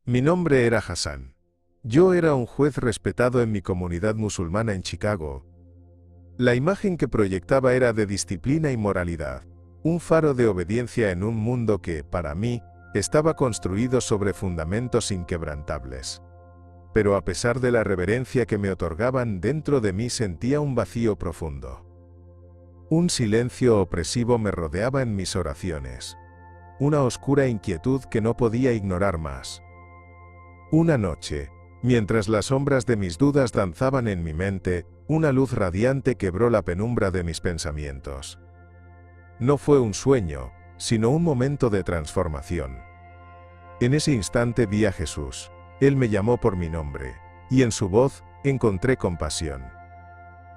Mi nombre era Hassan. Yo era un juez respetado en mi comunidad musulmana en Chicago. La imagen que proyectaba era de disciplina y moralidad, un faro de obediencia en un mundo que, para mí, estaba construido sobre fundamentos inquebrantables. Pero a pesar de la reverencia que me otorgaban, dentro de mí sentía un vacío profundo. Un silencio opresivo me rodeaba en mis oraciones. Una oscura inquietud que no podía ignorar más. Una noche, mientras las sombras de mis dudas danzaban en mi mente, una luz radiante quebró la penumbra de mis pensamientos. No fue un sueño, sino un momento de transformación. En ese instante vi a Jesús. Él me llamó por mi nombre, y en su voz encontré compasión.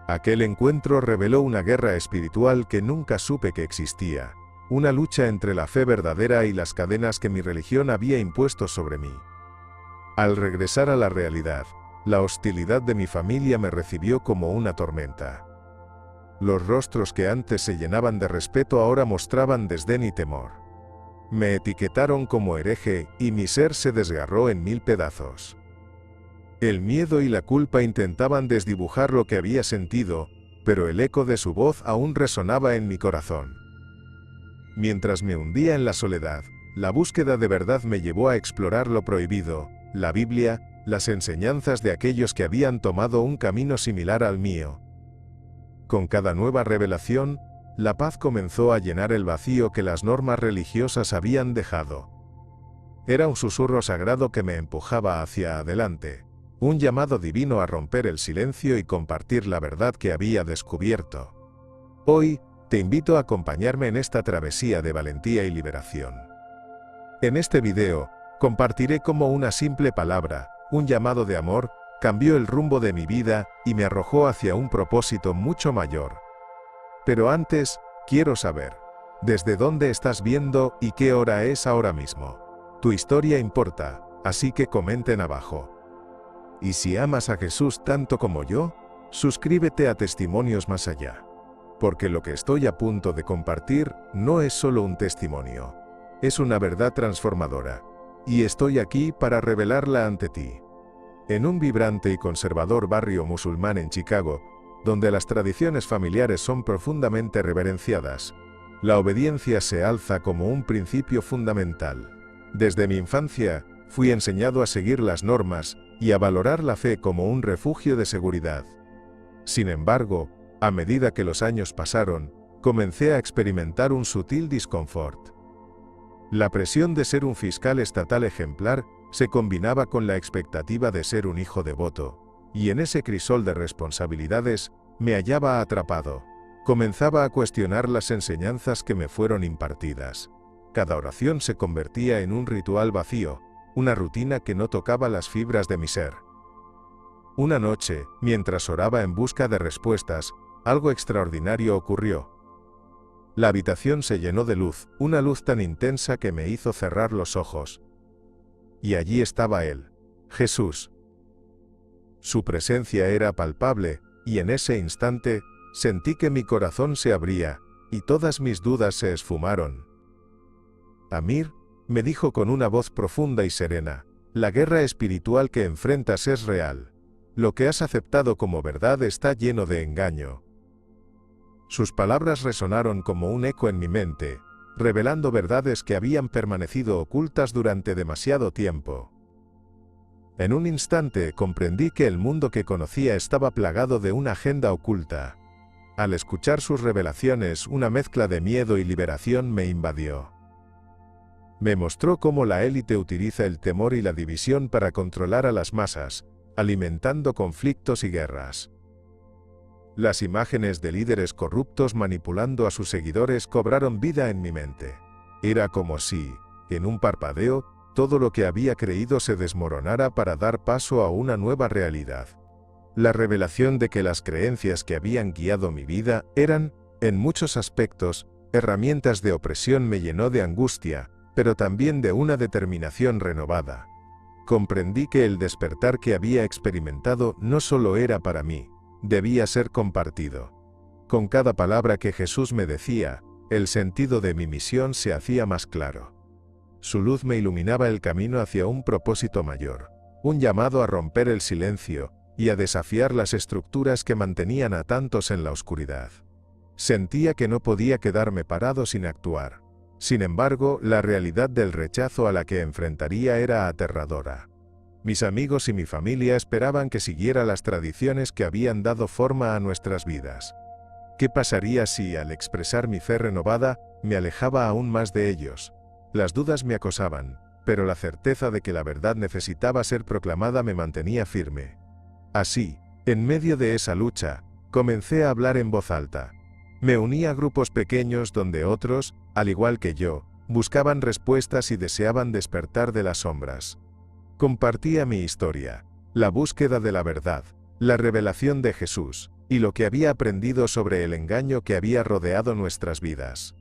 Aquel encuentro reveló una guerra espiritual que nunca supe que existía, una lucha entre la fe verdadera y las cadenas que mi religión había impuesto sobre mí. Al regresar a la realidad, la hostilidad de mi familia me recibió como una tormenta. Los rostros que antes se llenaban de respeto ahora mostraban desdén y temor. Me etiquetaron como hereje y mi ser se desgarró en 1000 pedazos. El miedo y la culpa intentaban desdibujar lo que había sentido, pero el eco de su voz aún resonaba en mi corazón. Mientras me hundía en la soledad, la búsqueda de verdad me llevó a explorar lo prohibido, la Biblia, las enseñanzas de aquellos que habían tomado un camino similar al mío. Con cada nueva revelación, la paz comenzó a llenar el vacío que las normas religiosas habían dejado. Era un susurro sagrado que me empujaba hacia adelante, un llamado divino a romper el silencio y compartir la verdad que había descubierto. Hoy, te invito a acompañarme en esta travesía de valentía y liberación. En este video, compartiré cómo una simple palabra, un llamado de amor, cambió el rumbo de mi vida y me arrojó hacia un propósito mucho mayor. Pero antes, quiero saber, ¿desde dónde estás viendo y qué hora es ahora mismo? Tu historia importa, así que comenten abajo. Y si amas a Jesús tanto como yo, suscríbete a Testimonios Más Allá. Porque lo que estoy a punto de compartir no es solo un testimonio, es una verdad transformadora. Y estoy aquí para revelarla ante ti. En un vibrante y conservador barrio musulmán en Chicago, donde las tradiciones familiares son profundamente reverenciadas, la obediencia se alza como un principio fundamental. Desde mi infancia, fui enseñado a seguir las normas y a valorar la fe como un refugio de seguridad. Sin embargo, a medida que los años pasaron, comencé a experimentar un sutil disconfort. La presión de ser un fiscal estatal ejemplar se combinaba con la expectativa de ser un hijo devoto, y en ese crisol de responsabilidades, me hallaba atrapado. Comenzaba a cuestionar las enseñanzas que me fueron impartidas. Cada oración se convertía en un ritual vacío, una rutina que no tocaba las fibras de mi ser. Una noche, mientras oraba en busca de respuestas, algo extraordinario ocurrió. La habitación se llenó de luz, una luz tan intensa que me hizo cerrar los ojos. Y allí estaba él, Jesús. Su presencia era palpable, y en ese instante, sentí que mi corazón se abría, y todas mis dudas se esfumaron. Amir, me dijo con una voz profunda y serena, la guerra espiritual que enfrentas es real. Lo que has aceptado como verdad está lleno de engaño. Sus palabras resonaron como un eco en mi mente, revelando verdades que habían permanecido ocultas durante demasiado tiempo. En un instante comprendí que el mundo que conocía estaba plagado de una agenda oculta. Al escuchar sus revelaciones, una mezcla de miedo y liberación me invadió. Me mostró cómo la élite utiliza el temor y la división para controlar a las masas, alimentando conflictos y guerras. Las imágenes de líderes corruptos manipulando a sus seguidores cobraron vida en mi mente. Era como si, en un parpadeo, todo lo que había creído se desmoronara para dar paso a una nueva realidad. La revelación de que las creencias que habían guiado mi vida eran, en muchos aspectos, herramientas de opresión me llenó de angustia, pero también de una determinación renovada. Comprendí que el despertar que había experimentado no solo era para mí, debía ser compartido. Con cada palabra que Jesús me decía, el sentido de mi misión se hacía más claro. Su luz me iluminaba el camino hacia un propósito mayor, un llamado a romper el silencio y a desafiar las estructuras que mantenían a tantos en la oscuridad. Sentía que no podía quedarme parado sin actuar. Sin embargo, la realidad del rechazo a la que enfrentaría era aterradora. Mis amigos y mi familia esperaban que siguiera las tradiciones que habían dado forma a nuestras vidas. ¿Qué pasaría si, al expresar mi fe renovada, me alejaba aún más de ellos? Las dudas me acosaban, pero la certeza de que la verdad necesitaba ser proclamada me mantenía firme. Así, en medio de esa lucha, comencé a hablar en voz alta. Me uní a grupos pequeños donde otros, al igual que yo, buscaban respuestas y deseaban despertar de las sombras. Compartía mi historia, la búsqueda de la verdad, la revelación de Jesús, y lo que había aprendido sobre el engaño que había rodeado nuestras vidas.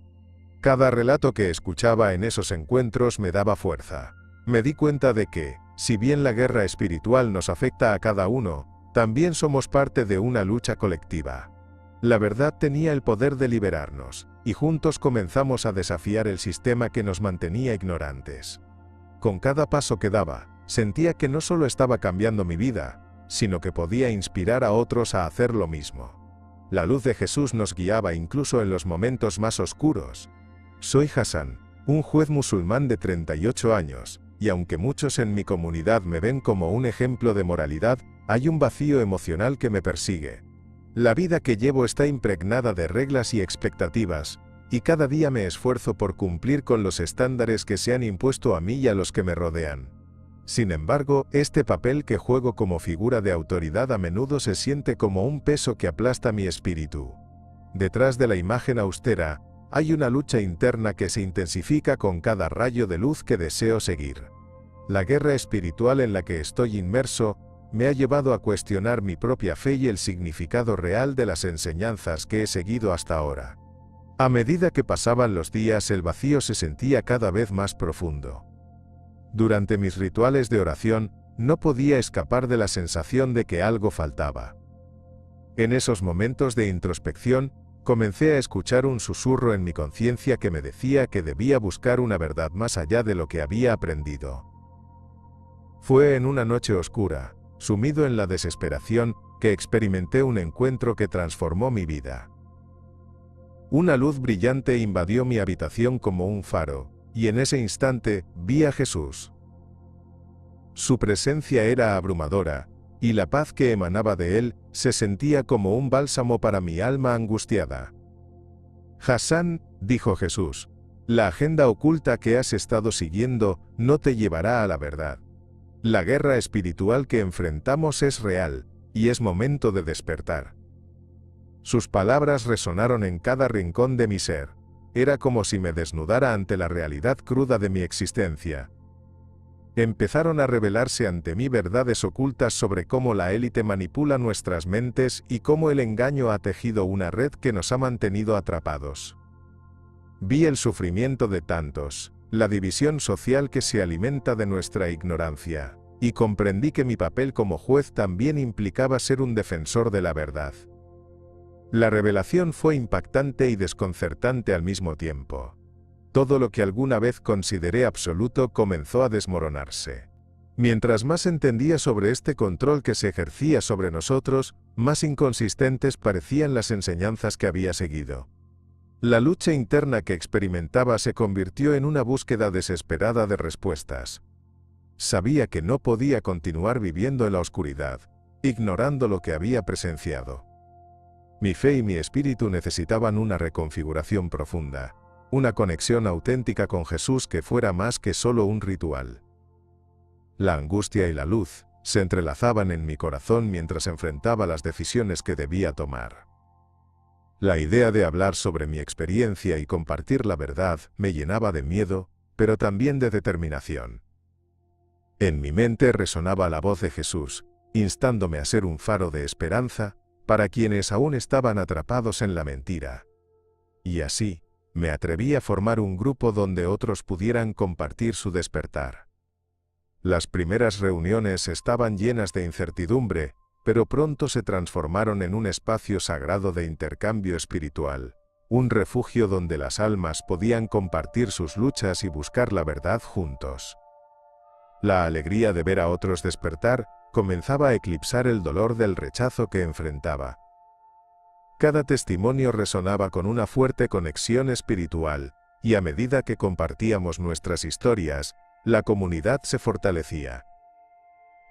Cada relato que escuchaba en esos encuentros me daba fuerza. Me di cuenta de que, si bien la guerra espiritual nos afecta a cada uno, también somos parte de una lucha colectiva. La verdad tenía el poder de liberarnos, y juntos comenzamos a desafiar el sistema que nos mantenía ignorantes. Con cada paso que daba, sentía que no solo estaba cambiando mi vida, sino que podía inspirar a otros a hacer lo mismo. La luz de Jesús nos guiaba incluso en los momentos más oscuros. Soy Hassan, un juez musulmán de 38 años, y aunque muchos en mi comunidad me ven como un ejemplo de moralidad, hay un vacío emocional que me persigue. La vida que llevo está impregnada de reglas y expectativas, y cada día me esfuerzo por cumplir con los estándares que se han impuesto a mí y a los que me rodean. Sin embargo, este papel que juego como figura de autoridad a menudo se siente como un peso que aplasta mi espíritu. Detrás de la imagen austera, hay una lucha interna que se intensifica con cada rayo de luz que deseo seguir. La guerra espiritual en la que estoy inmerso me ha llevado a cuestionar mi propia fe y el significado real de las enseñanzas que he seguido hasta ahora. A medida que pasaban los días, el vacío se sentía cada vez más profundo. Durante mis rituales de oración, no podía escapar de la sensación de que algo faltaba. En esos momentos de introspección, comencé a escuchar un susurro en mi conciencia que me decía que debía buscar una verdad más allá de lo que había aprendido. Fue en una noche oscura, sumido en la desesperación, que experimenté un encuentro que transformó mi vida. Una luz brillante invadió mi habitación como un faro, y en ese instante vi a Jesús. Su presencia era abrumadora, y la paz que emanaba de él se sentía como un bálsamo para mi alma angustiada. Hassan, dijo Jesús, la agenda oculta que has estado siguiendo no te llevará a la verdad. La guerra espiritual que enfrentamos es real, y es momento de despertar. Sus palabras resonaron en cada rincón de mi ser. Era como si me desnudara ante la realidad cruda de mi existencia. Empezaron a revelarse ante mí verdades ocultas sobre cómo la élite manipula nuestras mentes y cómo el engaño ha tejido una red que nos ha mantenido atrapados. Vi el sufrimiento de tantos, la división social que se alimenta de nuestra ignorancia, y comprendí que mi papel como juez también implicaba ser un defensor de la verdad. La revelación fue impactante y desconcertante al mismo tiempo. Todo lo que alguna vez consideré absoluto comenzó a desmoronarse. Mientras más entendía sobre este control que se ejercía sobre nosotros, más inconsistentes parecían las enseñanzas que había seguido. La lucha interna que experimentaba se convirtió en una búsqueda desesperada de respuestas. Sabía que no podía continuar viviendo en la oscuridad, ignorando lo que había presenciado. Mi fe y mi espíritu necesitaban una reconfiguración profunda, una conexión auténtica con Jesús que fuera más que solo un ritual. La angustia y la luz se entrelazaban en mi corazón mientras enfrentaba las decisiones que debía tomar. La idea de hablar sobre mi experiencia y compartir la verdad me llenaba de miedo, pero también de determinación. En mi mente resonaba la voz de Jesús, instándome a ser un faro de esperanza para quienes aún estaban atrapados en la mentira. Y así, me atreví a formar un grupo donde otros pudieran compartir su despertar. Las primeras reuniones estaban llenas de incertidumbre, pero pronto se transformaron en un espacio sagrado de intercambio espiritual. un refugio donde las almas podían compartir sus luchas y buscar la verdad juntos. La alegría de ver a otros despertar comenzaba a eclipsar el dolor del rechazo que enfrentaba. Cada testimonio resonaba con una fuerte conexión espiritual, y a medida que compartíamos nuestras historias, la comunidad se fortalecía.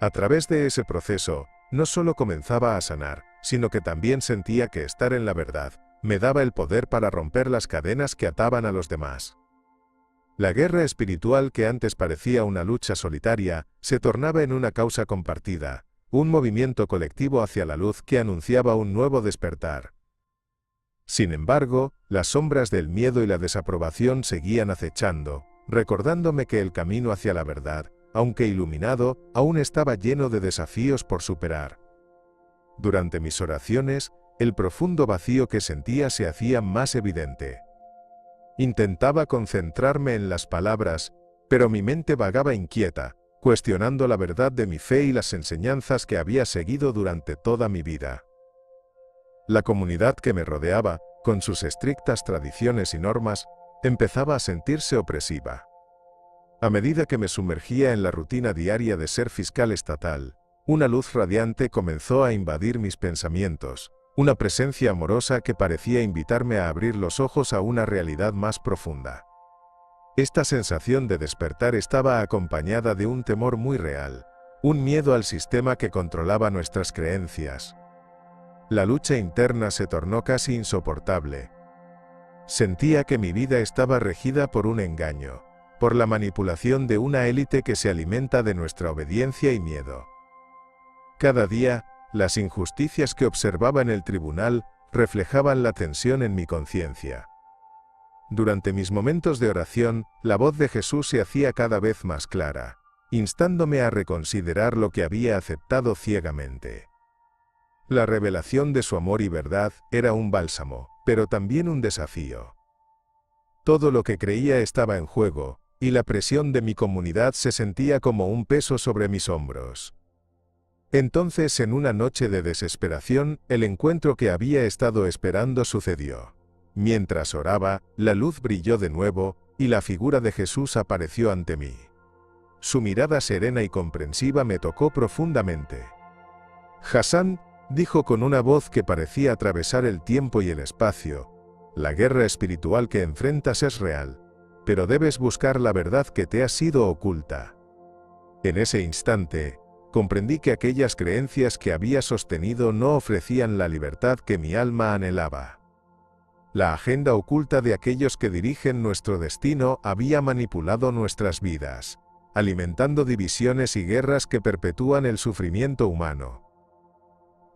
A través de ese proceso, no solo comenzaba a sanar, sino que también sentía que estar en la verdad me daba el poder para romper las cadenas que ataban a los demás. La guerra espiritual que antes parecía una lucha solitaria, se tornaba en una causa compartida, un movimiento colectivo hacia la luz que anunciaba un nuevo despertar. Sin embargo, las sombras del miedo y la desaprobación seguían acechando, recordándome que el camino hacia la verdad, aunque iluminado, aún estaba lleno de desafíos por superar. Durante mis oraciones, el profundo vacío que sentía se hacía más evidente. Intentaba concentrarme en las palabras, pero mi mente vagaba inquieta, cuestionando la verdad de mi fe y las enseñanzas que había seguido durante toda mi vida. La comunidad que me rodeaba, con sus estrictas tradiciones y normas, empezaba a sentirse opresiva. A medida que me sumergía en la rutina diaria de ser fiscal estatal, una luz radiante comenzó a invadir mis pensamientos, una presencia amorosa que parecía invitarme a abrir los ojos a una realidad más profunda. Esta sensación de despertar estaba acompañada de un temor muy real, un miedo al sistema que controlaba nuestras creencias. La lucha interna se tornó casi insoportable. Sentía que mi vida estaba regida por un engaño, por la manipulación de una élite que se alimenta de nuestra obediencia y miedo. Cada día, las injusticias que observaba en el tribunal reflejaban la tensión en mi conciencia. Durante mis momentos de oración, la voz de Jesús se hacía cada vez más clara, instándome a reconsiderar lo que había aceptado ciegamente. La revelación de su amor y verdad era un bálsamo, pero también un desafío. Todo lo que creía estaba en juego, y la presión de mi comunidad se sentía como un peso sobre mis hombros. Entonces, en una noche de desesperación, el encuentro que había estado esperando sucedió. Mientras oraba, la luz brilló de nuevo, y la figura de Jesús apareció ante mí. Su mirada serena y comprensiva me tocó profundamente. «Hassan», dijo con una voz que parecía atravesar el tiempo y el espacio, «la guerra espiritual que enfrentas es real, pero debes buscar la verdad que te ha sido oculta». En ese instante, comprendí que aquellas creencias que había sostenido no ofrecían la libertad que mi alma anhelaba. La agenda oculta de aquellos que dirigen nuestro destino había manipulado nuestras vidas, alimentando divisiones y guerras que perpetúan el sufrimiento humano.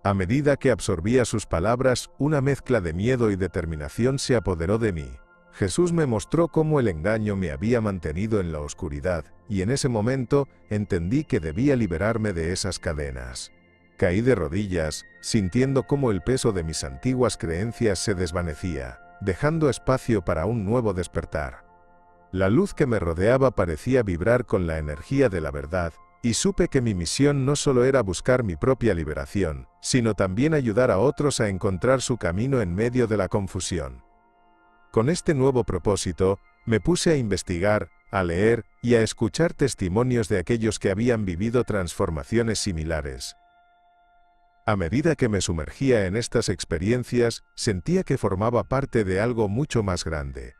A medida que absorbía sus palabras, una mezcla de miedo y determinación se apoderó de mí. Jesús me mostró cómo el engaño me había mantenido en la oscuridad, y en ese momento entendí que debía liberarme de esas cadenas. Caí de rodillas, sintiendo cómo el peso de mis antiguas creencias se desvanecía, dejando espacio para un nuevo despertar. La luz que me rodeaba parecía vibrar con la energía de la verdad, y supe que mi misión no solo era buscar mi propia liberación, sino también ayudar a otros a encontrar su camino en medio de la confusión. Con este nuevo propósito, me puse a investigar, a leer y a escuchar testimonios de aquellos que habían vivido transformaciones similares. A medida que me sumergía en estas experiencias, sentía que formaba parte de algo mucho más grande.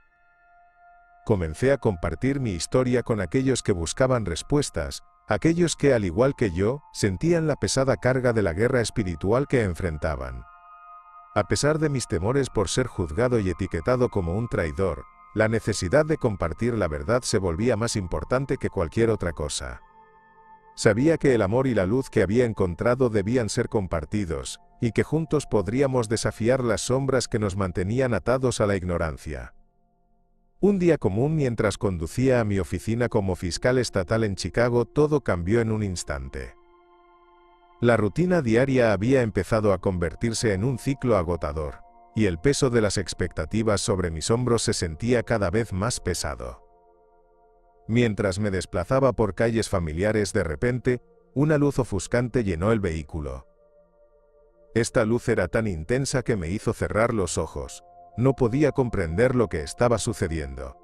Comencé a compartir mi historia con aquellos que buscaban respuestas, aquellos que, al igual que yo, sentían la pesada carga de la guerra espiritual que enfrentaban. A pesar de mis temores por ser juzgado y etiquetado como un traidor, la necesidad de compartir la verdad se volvía más importante que cualquier otra cosa. Sabía que el amor y la luz que había encontrado debían ser compartidos, y que juntos podríamos desafiar las sombras que nos mantenían atados a la ignorancia. Un día común, mientras conducía a mi oficina como fiscal estatal en Chicago, todo cambió en un instante. La rutina diaria había empezado a convertirse en un ciclo agotador, y el peso de las expectativas sobre mis hombros se sentía cada vez más pesado. Mientras me desplazaba por calles familiares, de repente, una luz ofuscante llenó el vehículo. Esta luz era tan intensa que me hizo cerrar los ojos, no podía comprender lo que estaba sucediendo.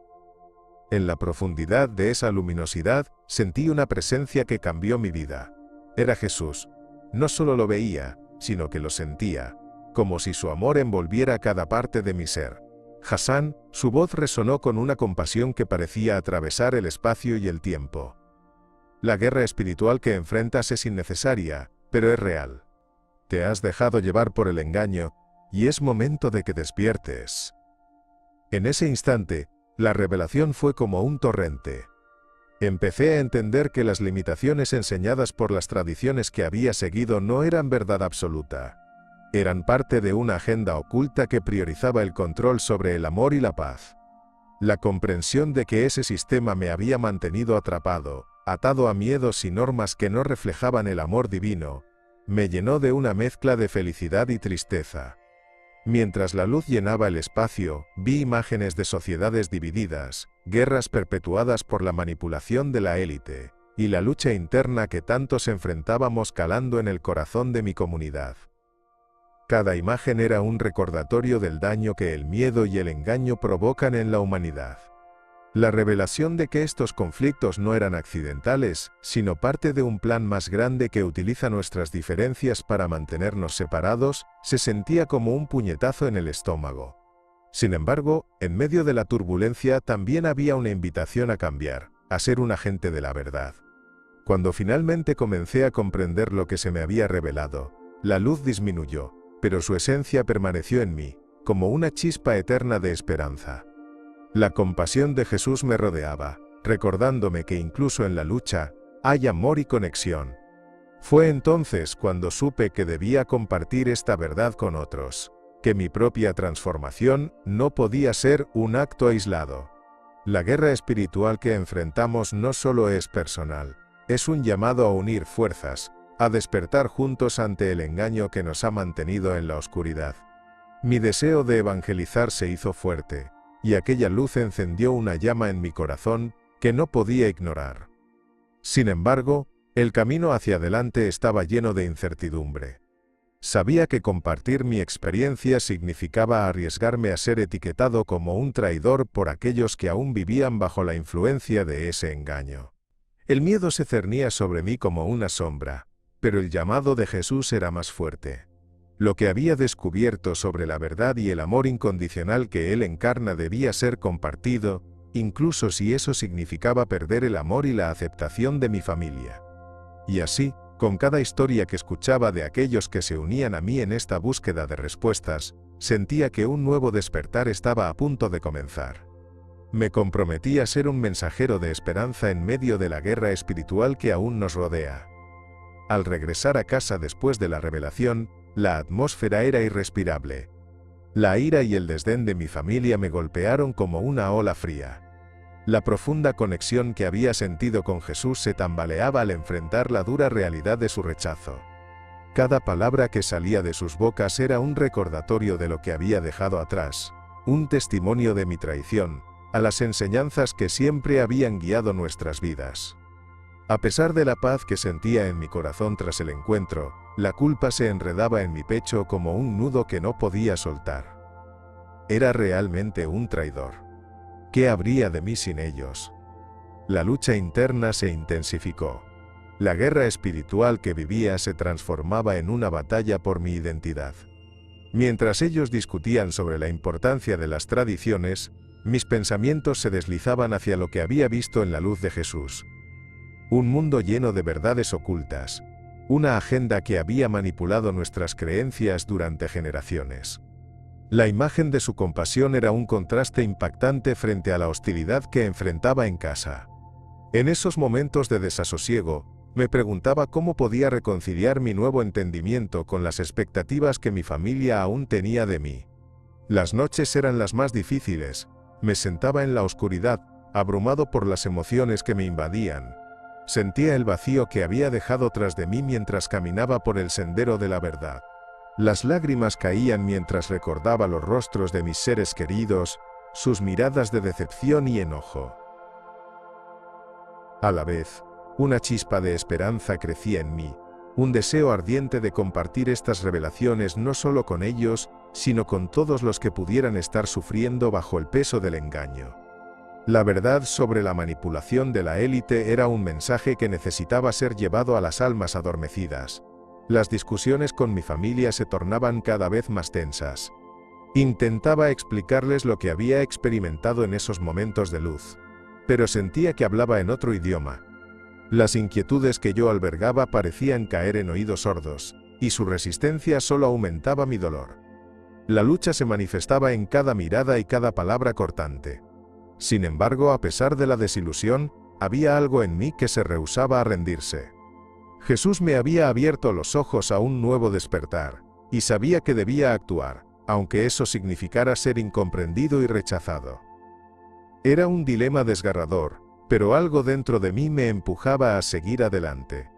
En la profundidad de esa luminosidad, sentí una presencia que cambió mi vida. Era Jesús. No solo lo veía, sino que lo sentía, como si su amor envolviera cada parte de mi ser. Hassan, su voz resonó con una compasión que parecía atravesar el espacio y el tiempo. La guerra espiritual que enfrentas es innecesaria, pero es real. Te has dejado llevar por el engaño, y es momento de que despiertes. En ese instante, la revelación fue como un torrente. Empecé a entender que las limitaciones enseñadas por las tradiciones que había seguido no eran verdad absoluta. Eran parte de una agenda oculta que priorizaba el control sobre el amor y la paz. La comprensión de que ese sistema me había mantenido atrapado, atado a miedos y normas que no reflejaban el amor divino, me llenó de una mezcla de felicidad y tristeza. Mientras la luz llenaba el espacio, vi imágenes de sociedades divididas, guerras perpetuadas por la manipulación de la élite, y la lucha interna que tantos enfrentábamos calando en el corazón de mi comunidad. Cada imagen era un recordatorio del daño que el miedo y el engaño provocan en la humanidad. La revelación de que estos conflictos no eran accidentales, sino parte de un plan más grande que utiliza nuestras diferencias para mantenernos separados, se sentía como un puñetazo en el estómago. Sin embargo, en medio de la turbulencia también había una invitación a cambiar, a ser un agente de la verdad. Cuando finalmente comencé a comprender lo que se me había revelado, la luz disminuyó, pero su esencia permaneció en mí, como una chispa eterna de esperanza. La compasión de Jesús me rodeaba, recordándome que incluso en la lucha, hay amor y conexión. Fue entonces cuando supe que debía compartir esta verdad con otros, que mi propia transformación no podía ser un acto aislado. La guerra espiritual que enfrentamos no solo es personal, es un llamado a unir fuerzas, a despertar juntos ante el engaño que nos ha mantenido en la oscuridad. Mi deseo de evangelizar se hizo fuerte, y aquella luz encendió una llama en mi corazón que no podía ignorar. Sin embargo, el camino hacia adelante estaba lleno de incertidumbre. Sabía que compartir mi experiencia significaba arriesgarme a ser etiquetado como un traidor por aquellos que aún vivían bajo la influencia de ese engaño. El miedo se cernía sobre mí como una sombra, pero el llamado de Jesús era más fuerte. Lo que había descubierto sobre la verdad y el amor incondicional que Él encarna debía ser compartido, incluso si eso significaba perder el amor y la aceptación de mi familia. Y así, con cada historia que escuchaba de aquellos que se unían a mí en esta búsqueda de respuestas, sentía que un nuevo despertar estaba a punto de comenzar. Me comprometí a ser un mensajero de esperanza en medio de la guerra espiritual que aún nos rodea. Al regresar a casa después de la revelación, la atmósfera era irrespirable. La ira y el desdén de mi familia me golpearon como una ola fría. La profunda conexión que había sentido con Jesús se tambaleaba al enfrentar la dura realidad de su rechazo. Cada palabra que salía de sus bocas era un recordatorio de lo que había dejado atrás, un testimonio de mi traición, a las enseñanzas que siempre habían guiado nuestras vidas. A pesar de la paz que sentía en mi corazón tras el encuentro, la culpa se enredaba en mi pecho como un nudo que no podía soltar. Era realmente un traidor. ¿Qué habría de mí sin ellos? La lucha interna se intensificó. La guerra espiritual que vivía se transformaba en una batalla por mi identidad. Mientras ellos discutían sobre la importancia de las tradiciones, mis pensamientos se deslizaban hacia lo que había visto en la luz de Jesús. Un mundo lleno de verdades ocultas, una agenda que había manipulado nuestras creencias durante generaciones. La imagen de su compasión era un contraste impactante frente a la hostilidad que enfrentaba en casa. En esos momentos de desasosiego, me preguntaba cómo podía reconciliar mi nuevo entendimiento con las expectativas que mi familia aún tenía de mí. Las noches eran las más difíciles, me sentaba en la oscuridad, abrumado por las emociones que me invadían. Sentía el vacío que había dejado tras de mí mientras caminaba por el sendero de la verdad. Las lágrimas caían mientras recordaba los rostros de mis seres queridos, sus miradas de decepción y enojo. A la vez, una chispa de esperanza crecía en mí, un deseo ardiente de compartir estas revelaciones no solo con ellos, sino con todos los que pudieran estar sufriendo bajo el peso del engaño. La verdad sobre la manipulación de la élite era un mensaje que necesitaba ser llevado a las almas adormecidas. Las discusiones con mi familia se tornaban cada vez más tensas. Intentaba explicarles lo que había experimentado en esos momentos de luz, pero sentía que hablaba en otro idioma. Las inquietudes que yo albergaba parecían caer en oídos sordos, y su resistencia solo aumentaba mi dolor. La lucha se manifestaba en cada mirada y cada palabra cortante. Sin embargo, a pesar de la desilusión, había algo en mí que se rehusaba a rendirse. Jesús me había abierto los ojos a un nuevo despertar, y sabía que debía actuar, aunque eso significara ser incomprendido y rechazado. Era un dilema desgarrador, pero algo dentro de mí me empujaba a seguir adelante.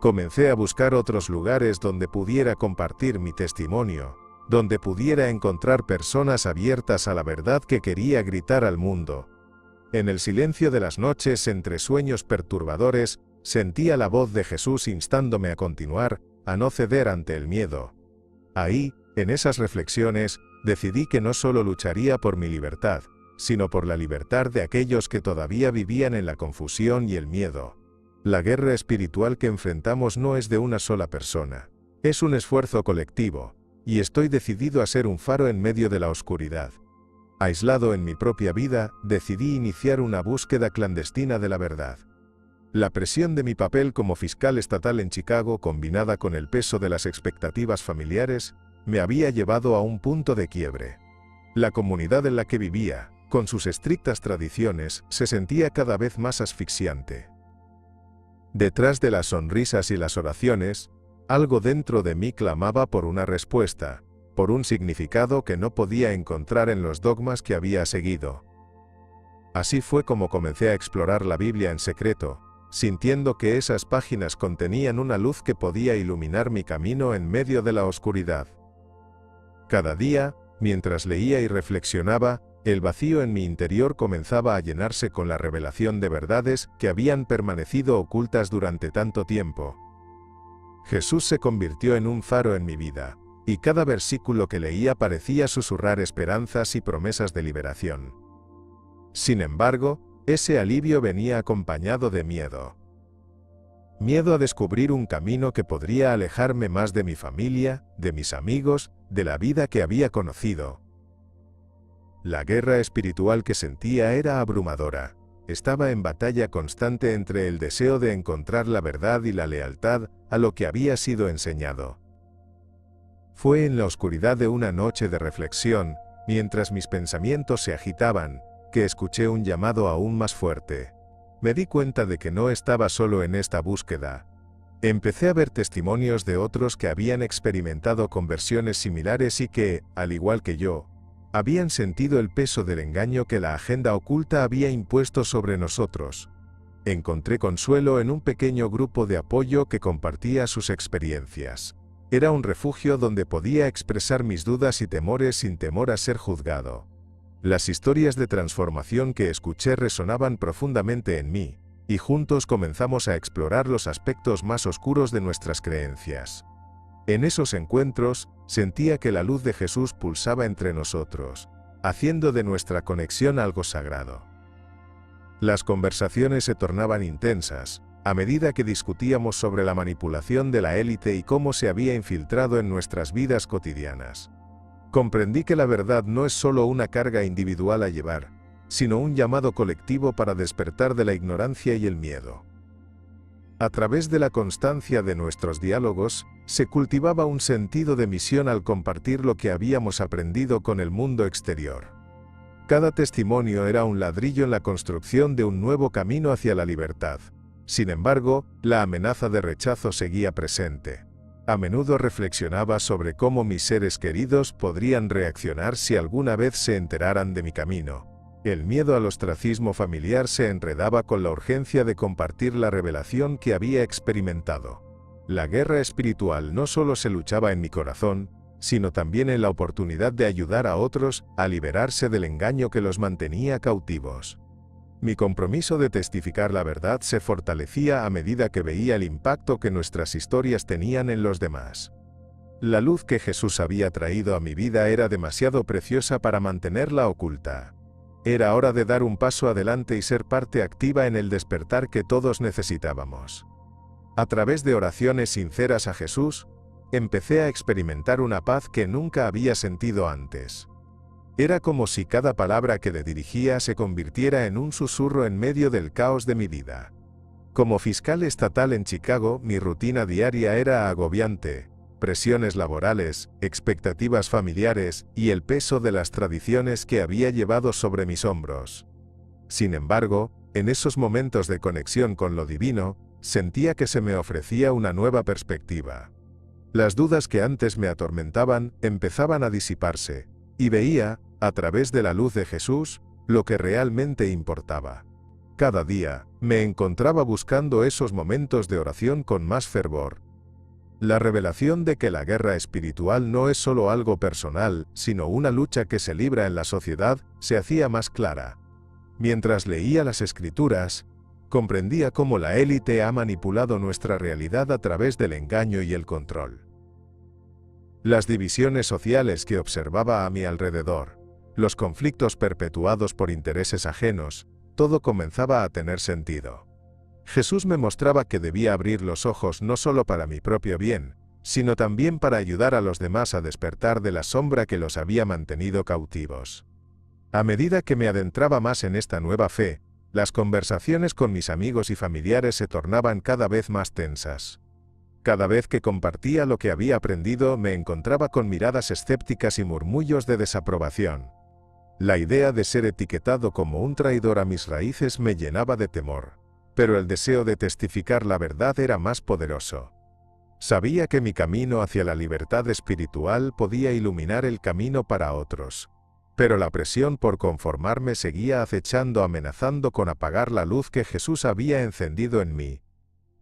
Comencé a buscar otros lugares donde pudiera compartir mi testimonio, donde pudiera encontrar personas abiertas a la verdad que quería gritar al mundo. En el silencio de las noches, entre sueños perturbadores, sentía la voz de Jesús instándome a continuar, a no ceder ante el miedo. Ahí, en esas reflexiones, decidí que no solo lucharía por mi libertad, sino por la libertad de aquellos que todavía vivían en la confusión y el miedo. La guerra espiritual que enfrentamos no es de una sola persona. Es un esfuerzo colectivo, y estoy decidido a ser un faro en medio de la oscuridad. Aislado en mi propia vida, decidí iniciar una búsqueda clandestina de la verdad. La presión de mi papel como fiscal estatal en Chicago, combinada con el peso de las expectativas familiares, me había llevado a un punto de quiebre. La comunidad en la que vivía, con sus estrictas tradiciones, se sentía cada vez más asfixiante. Detrás de las sonrisas y las oraciones, algo dentro de mí clamaba por una respuesta, por un significado que no podía encontrar en los dogmas que había seguido. Así fue como comencé a explorar la Biblia en secreto, sintiendo que esas páginas contenían una luz que podía iluminar mi camino en medio de la oscuridad. Cada día, mientras leía y reflexionaba, el vacío en mi interior comenzaba a llenarse con la revelación de verdades que habían permanecido ocultas durante tanto tiempo. Jesús se convirtió en un faro en mi vida, y cada versículo que leía parecía susurrar esperanzas y promesas de liberación. Sin embargo, ese alivio venía acompañado de miedo. Miedo a descubrir un camino que podría alejarme más de mi familia, de mis amigos, de la vida que había conocido. La guerra espiritual que sentía era abrumadora. Estaba en batalla constante entre el deseo de encontrar la verdad y la lealtad a lo que había sido enseñado. Fue en la oscuridad de una noche de reflexión, mientras mis pensamientos se agitaban, que escuché un llamado aún más fuerte. Me di cuenta de que no estaba solo en esta búsqueda. Empecé a ver testimonios de otros que habían experimentado conversiones similares y que, al igual que yo, habían sentido el peso del engaño que la agenda oculta había impuesto sobre nosotros. Encontré consuelo en un pequeño grupo de apoyo que compartía sus experiencias. Era un refugio donde podía expresar mis dudas y temores sin temor a ser juzgado. Las historias de transformación que escuché resonaban profundamente en mí, y juntos comenzamos a explorar los aspectos más oscuros de nuestras creencias. En esos encuentros, sentía que la luz de Jesús pulsaba entre nosotros, haciendo de nuestra conexión algo sagrado. Las conversaciones se tornaban intensas, a medida que discutíamos sobre la manipulación de la élite y cómo se había infiltrado en nuestras vidas cotidianas. Comprendí que la verdad no es solo una carga individual a llevar, sino un llamado colectivo para despertar de la ignorancia y el miedo. A través de la constancia de nuestros diálogos, se cultivaba un sentido de misión al compartir lo que habíamos aprendido con el mundo exterior. Cada testimonio era un ladrillo en la construcción de un nuevo camino hacia la libertad. Sin embargo, la amenaza de rechazo seguía presente. A menudo reflexionaba sobre cómo mis seres queridos podrían reaccionar si alguna vez se enteraran de mi camino. El miedo al ostracismo familiar se enredaba con la urgencia de compartir la revelación que había experimentado. La guerra espiritual no solo se luchaba en mi corazón, sino también en la oportunidad de ayudar a otros a liberarse del engaño que los mantenía cautivos. Mi compromiso de testificar la verdad se fortalecía a medida que veía el impacto que nuestras historias tenían en los demás. La luz que Jesús había traído a mi vida era demasiado preciosa para mantenerla oculta. Era hora de dar un paso adelante y ser parte activa en el despertar que todos necesitábamos. A través de oraciones sinceras a Jesús, empecé a experimentar una paz que nunca había sentido antes. Era como si cada palabra que le dirigía se convirtiera en un susurro en medio del caos de mi vida. Como fiscal estatal en Chicago, mi rutina diaria era agobiante: presiones laborales, expectativas familiares y el peso de las tradiciones que había llevado sobre mis hombros. Sin embargo, en esos momentos de conexión con lo divino, sentía que se me ofrecía una nueva perspectiva. Las dudas que antes me atormentaban empezaban a disiparse, y veía, a través de la luz de Jesús, lo que realmente importaba. Cada día, me encontraba buscando esos momentos de oración con más fervor. La revelación de que la guerra espiritual no es solo algo personal, sino una lucha que se libra en la sociedad, se hacía más clara. Mientras leía las Escrituras, comprendía cómo la élite ha manipulado nuestra realidad a través del engaño y el control. Las divisiones sociales que observaba a mi alrededor, los conflictos perpetuados por intereses ajenos, todo comenzaba a tener sentido. Jesús me mostraba que debía abrir los ojos no solo para mi propio bien, sino también para ayudar a los demás a despertar de la sombra que los había mantenido cautivos. A medida que me adentraba más en esta nueva fe, las conversaciones con mis amigos y familiares se tornaban cada vez más tensas. Cada vez que compartía lo que había aprendido, me encontraba con miradas escépticas y murmullos de desaprobación. La idea de ser etiquetado como un traidor a mis raíces me llenaba de temor, pero el deseo de testificar la verdad era más poderoso. Sabía que mi camino hacia la libertad espiritual podía iluminar el camino para otros, pero la presión por conformarme seguía acechando, amenazando con apagar la luz que Jesús había encendido en mí.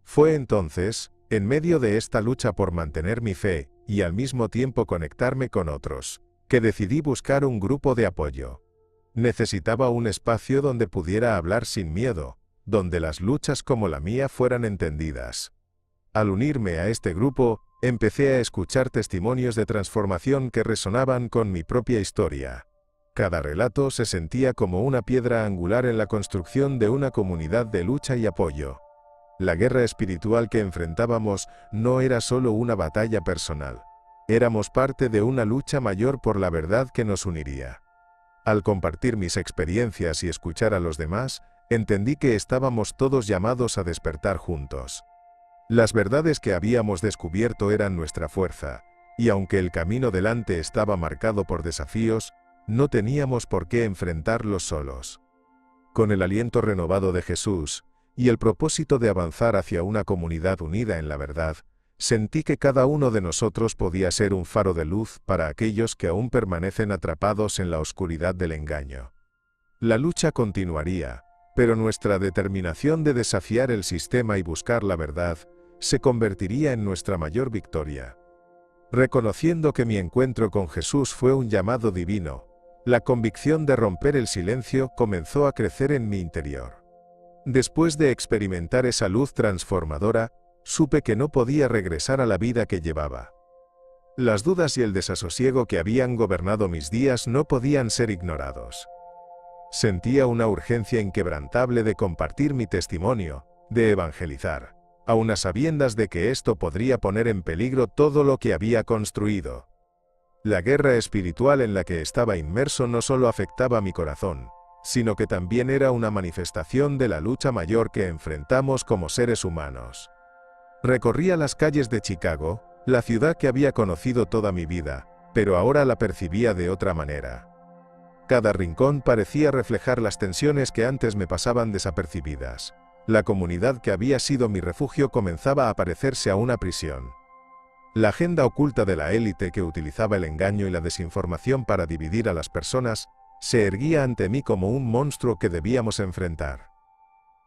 Fue entonces, en medio de esta lucha por mantener mi fe, y al mismo tiempo conectarme con otros, que decidí buscar un grupo de apoyo. Necesitaba un espacio donde pudiera hablar sin miedo, donde las luchas como la mía fueran entendidas. Al unirme a este grupo, empecé a escuchar testimonios de transformación que resonaban con mi propia historia. Cada relato se sentía como una piedra angular en la construcción de una comunidad de lucha y apoyo. La guerra espiritual que enfrentábamos no era solo una batalla personal. Éramos parte de una lucha mayor por la verdad que nos uniría. Al compartir mis experiencias y escuchar a los demás, entendí que estábamos todos llamados a despertar juntos. Las verdades que habíamos descubierto eran nuestra fuerza, y aunque el camino delante estaba marcado por desafíos, no teníamos por qué enfrentarlos solos. Con el aliento renovado de Jesús, y el propósito de avanzar hacia una comunidad unida en la verdad, sentí que cada uno de nosotros podía ser un faro de luz para aquellos que aún permanecen atrapados en la oscuridad del engaño. La lucha continuaría, pero nuestra determinación de desafiar el sistema y buscar la verdad se convertiría en nuestra mayor victoria. Reconociendo que mi encuentro con Jesús fue un llamado divino, la convicción de romper el silencio comenzó a crecer en mi interior. Después de experimentar esa luz transformadora, supe que no podía regresar a la vida que llevaba. Las dudas y el desasosiego que habían gobernado mis días no podían ser ignorados. Sentía una urgencia inquebrantable de compartir mi testimonio, de evangelizar, aun a sabiendas de que esto podría poner en peligro todo lo que había construido. La guerra espiritual en la que estaba inmerso no solo afectaba mi corazón, sino que también era una manifestación de la lucha mayor que enfrentamos como seres humanos. Recorría las calles de Chicago, la ciudad que había conocido toda mi vida, pero ahora la percibía de otra manera. Cada rincón parecía reflejar las tensiones que antes me pasaban desapercibidas. La comunidad que había sido mi refugio comenzaba a parecerse a una prisión. La agenda oculta de la élite que utilizaba el engaño y la desinformación para dividir a las personas, se erguía ante mí como un monstruo que debíamos enfrentar.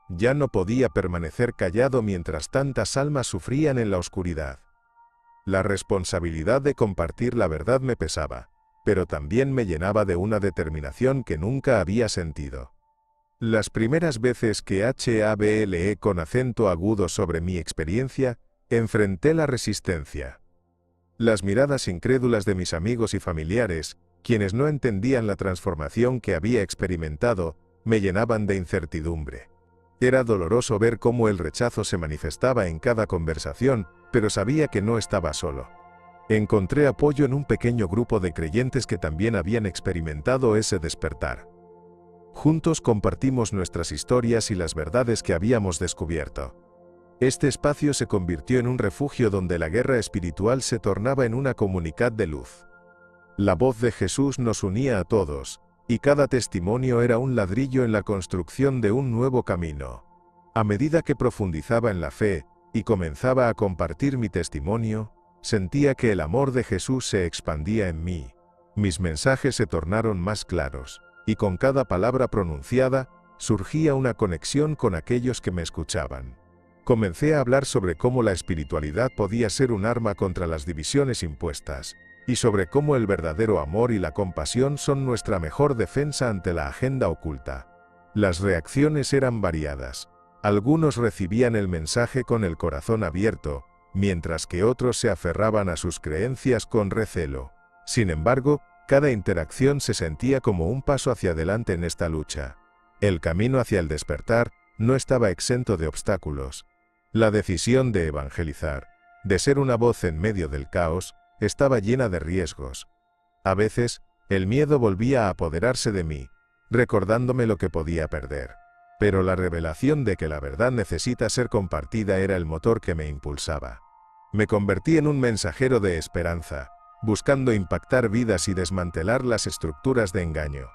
Ya no podía permanecer callado mientras tantas almas sufrían en la oscuridad. La responsabilidad de compartir la verdad me pesaba, pero también me llenaba de una determinación que nunca había sentido. Las primeras veces que hablé con acento agudo sobre mi experiencia, enfrenté la resistencia. Las miradas incrédulas de mis amigos y familiares, quienes no entendían la transformación que había experimentado, me llenaban de incertidumbre. Era doloroso ver cómo el rechazo se manifestaba en cada conversación, pero sabía que no estaba solo. Encontré apoyo en un pequeño grupo de creyentes que también habían experimentado ese despertar. Juntos compartimos nuestras historias y las verdades que habíamos descubierto. Este espacio se convirtió en un refugio donde la guerra espiritual se tornaba en una comunidad de luz. La voz de Jesús nos unía a todos, y cada testimonio era un ladrillo en la construcción de un nuevo camino. A medida que profundizaba en la fe, y comenzaba a compartir mi testimonio, sentía que el amor de Jesús se expandía en mí. Mis mensajes se tornaron más claros, y con cada palabra pronunciada, surgía una conexión con aquellos que me escuchaban. Comencé a hablar sobre cómo la espiritualidad podía ser un arma contra las divisiones impuestas, y sobre cómo el verdadero amor y la compasión son nuestra mejor defensa ante la agenda oculta. Las reacciones eran variadas. Algunos recibían el mensaje con el corazón abierto, mientras que otros se aferraban a sus creencias con recelo. Sin embargo, cada interacción se sentía como un paso hacia adelante en esta lucha. El camino hacia el despertar no estaba exento de obstáculos. La decisión de evangelizar, de ser una voz en medio del caos, estaba llena de riesgos. A veces, el miedo volvía a apoderarse de mí, recordándome lo que podía perder. Pero la revelación de que la verdad necesita ser compartida era el motor que me impulsaba. Me convertí en un mensajero de esperanza, buscando impactar vidas y desmantelar las estructuras de engaño.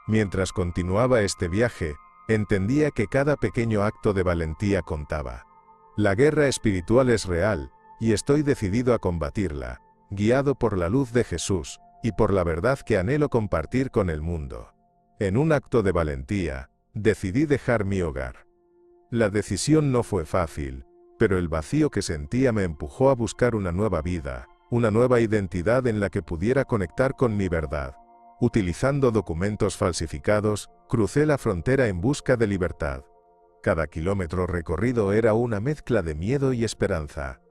Mientras continuaba este viaje, entendía que cada pequeño acto de valentía contaba. La guerra espiritual es real, y estoy decidido a combatirla, guiado por la luz de Jesús, y por la verdad que anhelo compartir con el mundo. En un acto de valentía, decidí dejar mi hogar. La decisión no fue fácil, pero el vacío que sentía me empujó a buscar una nueva vida, una nueva identidad en la que pudiera conectar con mi verdad. Utilizando documentos falsificados, crucé la frontera en busca de libertad. Cada kilómetro recorrido era una mezcla de miedo y esperanza.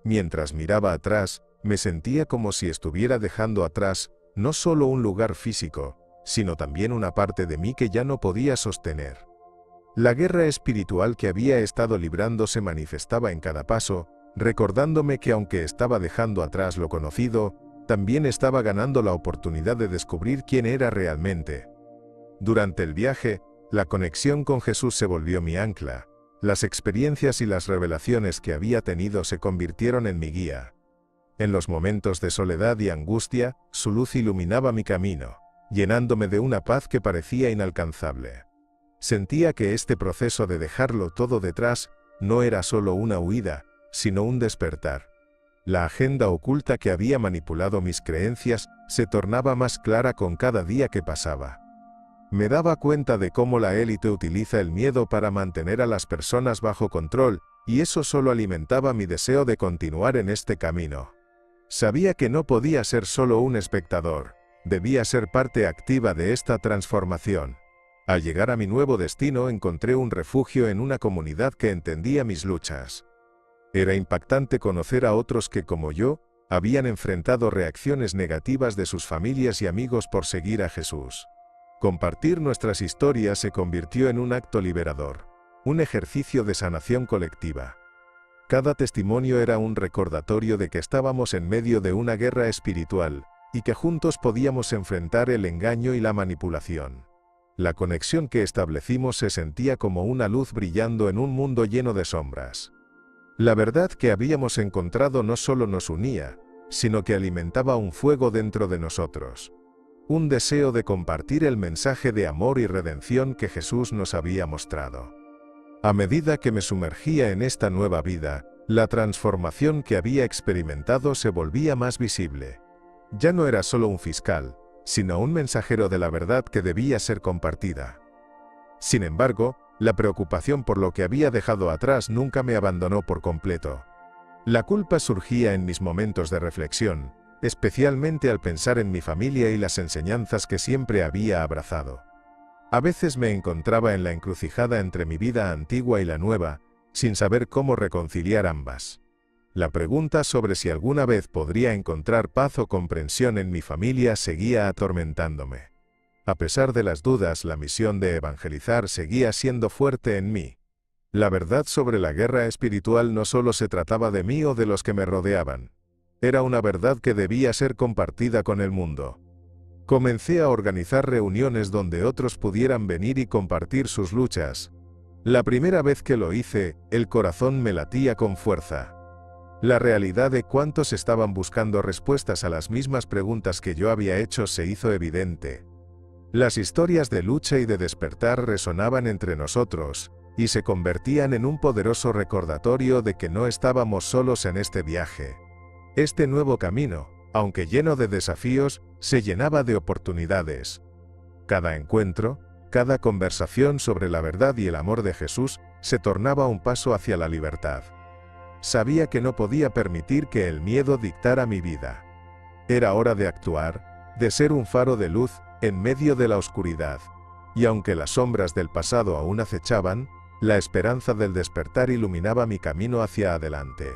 Mientras miraba atrás, me sentía como si estuviera dejando atrás, no solo un lugar físico, sino también una parte de mí que ya no podía sostener. La guerra espiritual que había estado librando se manifestaba en cada paso, recordándome que aunque estaba dejando atrás lo conocido, también estaba ganando la oportunidad de descubrir quién era realmente. Durante el viaje, la conexión con Jesús se volvió mi ancla. Las experiencias y las revelaciones que había tenido se convirtieron en mi guía. En los momentos de soledad y angustia, su luz iluminaba mi camino, llenándome de una paz que parecía inalcanzable. Sentía que este proceso de dejarlo todo detrás no era solo una huida, sino un despertar. La agenda oculta que había manipulado mis creencias se tornaba más clara con cada día que pasaba. Me daba cuenta de cómo la élite utiliza el miedo para mantener a las personas bajo control, y eso solo alimentaba mi deseo de continuar en este camino. Sabía que no podía ser solo un espectador, debía ser parte activa de esta transformación. Al llegar a mi nuevo destino encontré un refugio en una comunidad que entendía mis luchas. Era impactante conocer a otros que, como yo, habían enfrentado reacciones negativas de sus familias y amigos por seguir a Jesús. Compartir nuestras historias se convirtió en un acto liberador, un ejercicio de sanación colectiva. Cada testimonio era un recordatorio de que estábamos en medio de una guerra espiritual, y que juntos podíamos enfrentar el engaño y la manipulación. La conexión que establecimos se sentía como una luz brillando en un mundo lleno de sombras. La verdad que habíamos encontrado no solo nos unía, sino que alimentaba un fuego dentro de nosotros. Un deseo de compartir el mensaje de amor y redención que Jesús nos había mostrado. A medida que me sumergía en esta nueva vida, la transformación que había experimentado se volvía más visible. Ya no era solo un fiscal, sino un mensajero de la verdad que debía ser compartida. Sin embargo, la preocupación por lo que había dejado atrás nunca me abandonó por completo. La culpa surgía en mis momentos de reflexión, especialmente al pensar en mi familia y las enseñanzas que siempre había abrazado. A veces me encontraba en la encrucijada entre mi vida antigua y la nueva, sin saber cómo reconciliar ambas. La pregunta sobre si alguna vez podría encontrar paz o comprensión en mi familia seguía atormentándome. A pesar de las dudas, la misión de evangelizar seguía siendo fuerte en mí. La verdad sobre la guerra espiritual no solo se trataba de mí o de los que me rodeaban. Era una verdad que debía ser compartida con el mundo. Comencé a organizar reuniones donde otros pudieran venir y compartir sus luchas. La primera vez que lo hice, el corazón me latía con fuerza. La realidad de cuántos estaban buscando respuestas a las mismas preguntas que yo había hecho se hizo evidente. Las historias de lucha y de despertar resonaban entre nosotros, y se convertían en un poderoso recordatorio de que no estábamos solos en este viaje. Este nuevo camino, aunque lleno de desafíos, se llenaba de oportunidades. Cada encuentro, cada conversación sobre la verdad y el amor de Jesús, se tornaba un paso hacia la libertad. Sabía que no podía permitir que el miedo dictara mi vida. Era hora de actuar, de ser un faro de luz, en medio de la oscuridad. Y aunque las sombras del pasado aún acechaban, la esperanza del despertar iluminaba mi camino hacia adelante.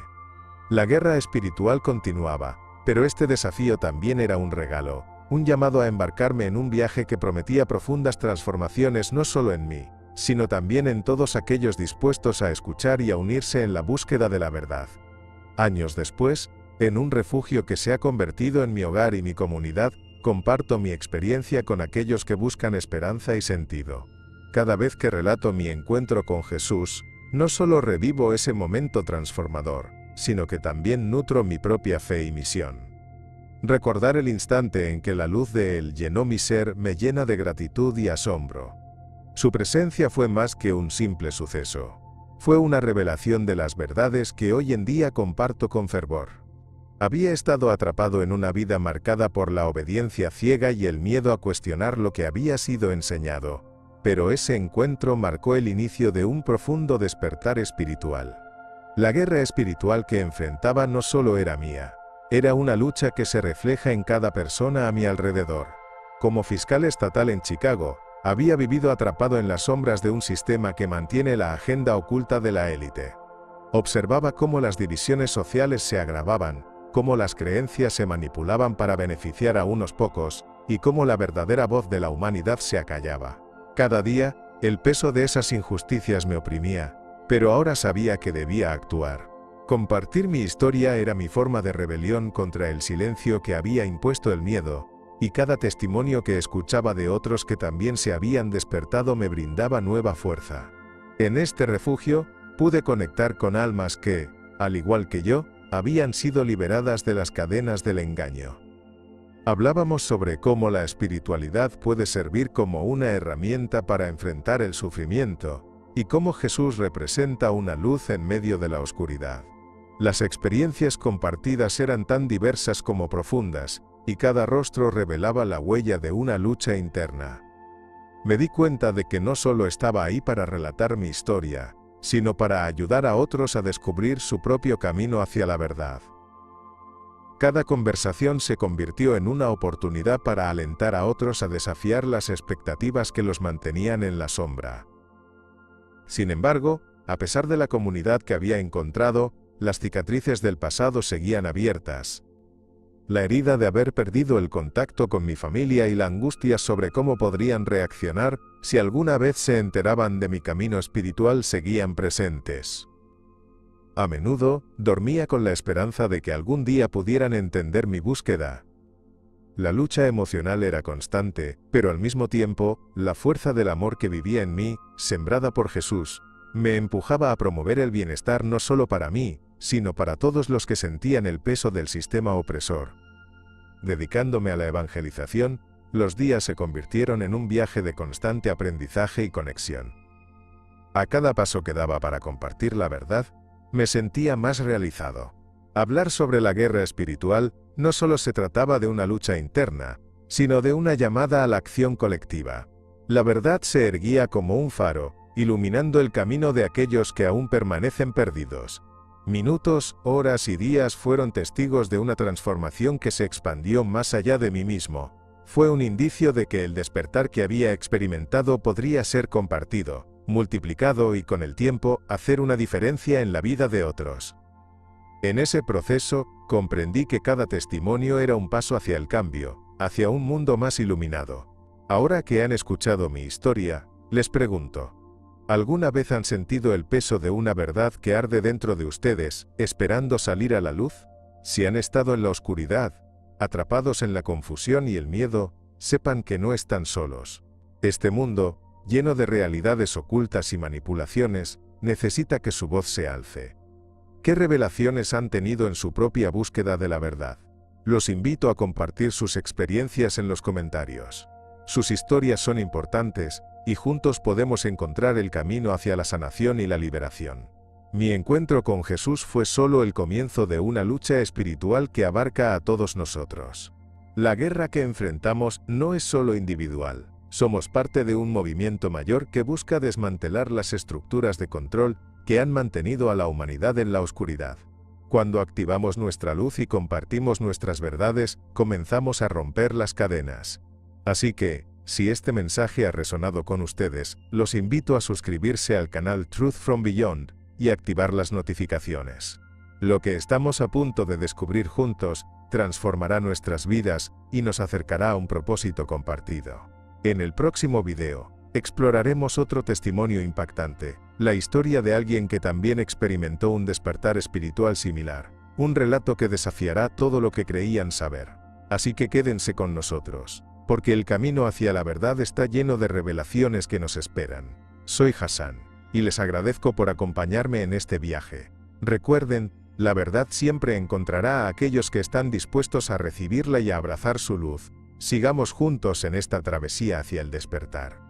La guerra espiritual continuaba, pero este desafío también era un regalo, un llamado a embarcarme en un viaje que prometía profundas transformaciones no solo en mí, sino también en todos aquellos dispuestos a escuchar y a unirse en la búsqueda de la verdad. Años después, en un refugio que se ha convertido en mi hogar y mi comunidad, comparto mi experiencia con aquellos que buscan esperanza y sentido. Cada vez que relato mi encuentro con Jesús, no solo revivo ese momento transformador, sino que también nutro mi propia fe y misión. Recordar el instante en que la luz de Él llenó mi ser me llena de gratitud y asombro. Su presencia fue más que un simple suceso. Fue una revelación de las verdades que hoy en día comparto con fervor. Había estado atrapado en una vida marcada por la obediencia ciega y el miedo a cuestionar lo que había sido enseñado, pero ese encuentro marcó el inicio de un profundo despertar espiritual. La guerra espiritual que enfrentaba no solo era mía, era una lucha que se refleja en cada persona a mi alrededor. Como fiscal estatal en Chicago, había vivido atrapado en las sombras de un sistema que mantiene la agenda oculta de la élite. Observaba cómo las divisiones sociales se agravaban, cómo las creencias se manipulaban para beneficiar a unos pocos, y cómo la verdadera voz de la humanidad se acallaba. Cada día, el peso de esas injusticias me oprimía, pero ahora sabía que debía actuar. Compartir mi historia era mi forma de rebelión contra el silencio que había impuesto el miedo, y cada testimonio que escuchaba de otros que también se habían despertado me brindaba nueva fuerza. En este refugio, pude conectar con almas que, al igual que yo, habían sido liberadas de las cadenas del engaño. Hablábamos sobre cómo la espiritualidad puede servir como una herramienta para enfrentar el sufrimiento, y cómo Jesús representa una luz en medio de la oscuridad. Las experiencias compartidas eran tan diversas como profundas, y cada rostro revelaba la huella de una lucha interna. Me di cuenta de que no solo estaba ahí para relatar mi historia, sino para ayudar a otros a descubrir su propio camino hacia la verdad. Cada conversación se convirtió en una oportunidad para alentar a otros a desafiar las expectativas que los mantenían en la sombra. Sin embargo, a pesar de la comunidad que había encontrado, las cicatrices del pasado seguían abiertas. La herida de haber perdido el contacto con mi familia y la angustia sobre cómo podrían reaccionar si alguna vez se enteraban de mi camino espiritual seguían presentes. A menudo, dormía con la esperanza de que algún día pudieran entender mi búsqueda. La lucha emocional era constante, pero al mismo tiempo, la fuerza del amor que vivía en mí, sembrada por Jesús, me empujaba a promover el bienestar no solo para mí, sino para todos los que sentían el peso del sistema opresor. Dedicándome a la evangelización, los días se convirtieron en un viaje de constante aprendizaje y conexión. A cada paso que daba para compartir la verdad, me sentía más realizado. Hablar sobre la guerra espiritual no solo se trataba de una lucha interna, sino de una llamada a la acción colectiva. La verdad se erguía como un faro, iluminando el camino de aquellos que aún permanecen perdidos. Minutos, horas y días fueron testigos de una transformación que se expandió más allá de mí mismo. Fue un indicio de que el despertar que había experimentado podría ser compartido, multiplicado y con el tiempo, hacer una diferencia en la vida de otros. En ese proceso, comprendí que cada testimonio era un paso hacia el cambio, hacia un mundo más iluminado. Ahora que han escuchado mi historia, les pregunto, ¿alguna vez han sentido el peso de una verdad que arde dentro de ustedes, esperando salir a la luz? Si han estado en la oscuridad, atrapados en la confusión y el miedo, sepan que no están solos. Este mundo, lleno de realidades ocultas y manipulaciones, necesita que su voz se alce. ¿Qué revelaciones han tenido en su propia búsqueda de la verdad? Los invito a compartir sus experiencias en los comentarios. Sus historias son importantes, y juntos podemos encontrar el camino hacia la sanación y la liberación. Mi encuentro con Jesús fue solo el comienzo de una lucha espiritual que abarca a todos nosotros. La guerra que enfrentamos no es solo individual. Somos parte de un movimiento mayor que busca desmantelar las estructuras de control que han mantenido a la humanidad en la oscuridad. Cuando activamos nuestra luz y compartimos nuestras verdades, comenzamos a romper las cadenas. Así que, si este mensaje ha resonado con ustedes, los invito a suscribirse al canal Truth from Beyond y activar las notificaciones. Lo que estamos a punto de descubrir juntos transformará nuestras vidas y nos acercará a un propósito compartido. En el próximo video, exploraremos otro testimonio impactante, la historia de alguien que también experimentó un despertar espiritual similar, un relato que desafiará todo lo que creían saber. Así que quédense con nosotros, porque el camino hacia la verdad está lleno de revelaciones que nos esperan. Soy Hassan, y les agradezco por acompañarme en este viaje. Recuerden, la verdad siempre encontrará a aquellos que están dispuestos a recibirla y a abrazar su luz. Sigamos juntos en esta travesía hacia el despertar.